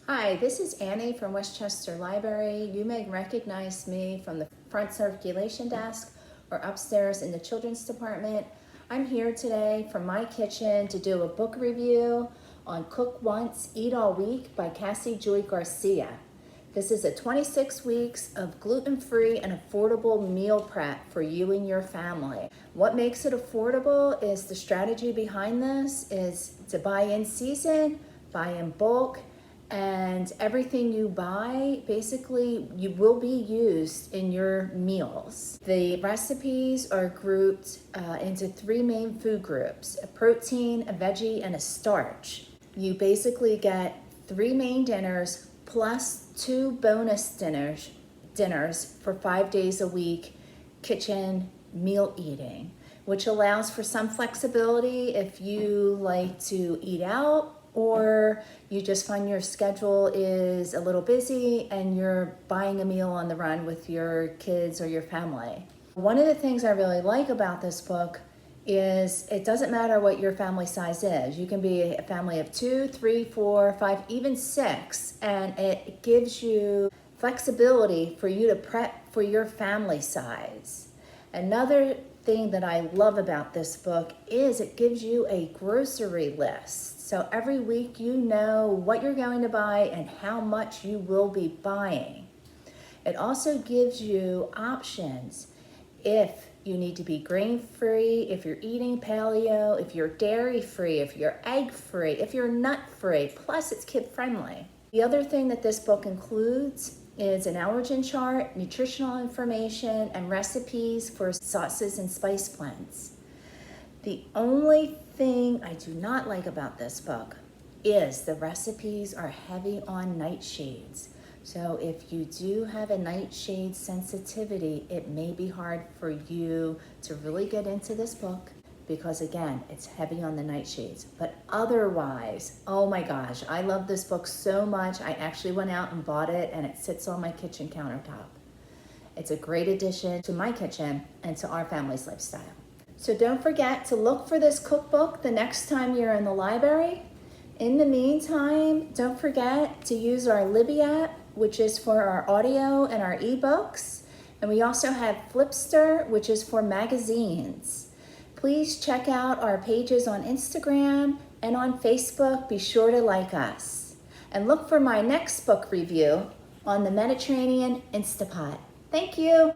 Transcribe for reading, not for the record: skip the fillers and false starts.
Hi, this is Annie from Westchester Library. You may recognize me from the front circulation desk or upstairs in the children's department. I'm here today from my kitchen to do a book review on Cook Once, Eat All Week by Cassie Joy Garcia. This is a 26 weeks of gluten-free and affordable meal prep for you and your family. What makes it affordable is the strategy behind this is to buy in season, buy in bulk, and everything you buy, basically, you will be used in your meals. The recipes are grouped into three main food groups: a protein, a veggie, and a starch. You basically get three main dinners plus two bonus dinners for 5 days a week, kitchen meal eating, which allows for some flexibility if you like to eat out or you just find your schedule is a little busy and you're buying a meal on the run with your kids or your family. One of the things I really like about this book is it doesn't matter what your family size is. You can be a family of 2, 3, 4, 5, even 6, and it gives you flexibility for you to prep for your family size. Another thing that I love about this book is it gives you a grocery list. So every week you know what you're going to buy and how much you will be buying. It also gives you options if you need to be grain-free, if you're eating paleo, if you're dairy-free, if you're egg-free, if you're nut-free, plus it's kid-friendly. The other thing that this book includes is an allergen chart, nutritional information, and recipes for sauces and spice blends. The only thing I do not like about this book is the recipes are heavy on nightshades. So if you do have a nightshade sensitivity, it may be hard for you to really get into this book because again, it's heavy on the nightshades. But otherwise, oh my gosh, I love this book so much. I actually went out and bought it and it sits on my kitchen countertop. It's a great addition to my kitchen and to our family's lifestyle. So don't forget to look for this cookbook the next time you're in the library. In the meantime, don't forget to use our Libby app, which is for our audio and our ebooks. And we also have Flipster, which is for magazines. Please check out our pages on Instagram and on Facebook. Be sure to like us. And look for my next book review on the Mediterranean Instapot. Thank you.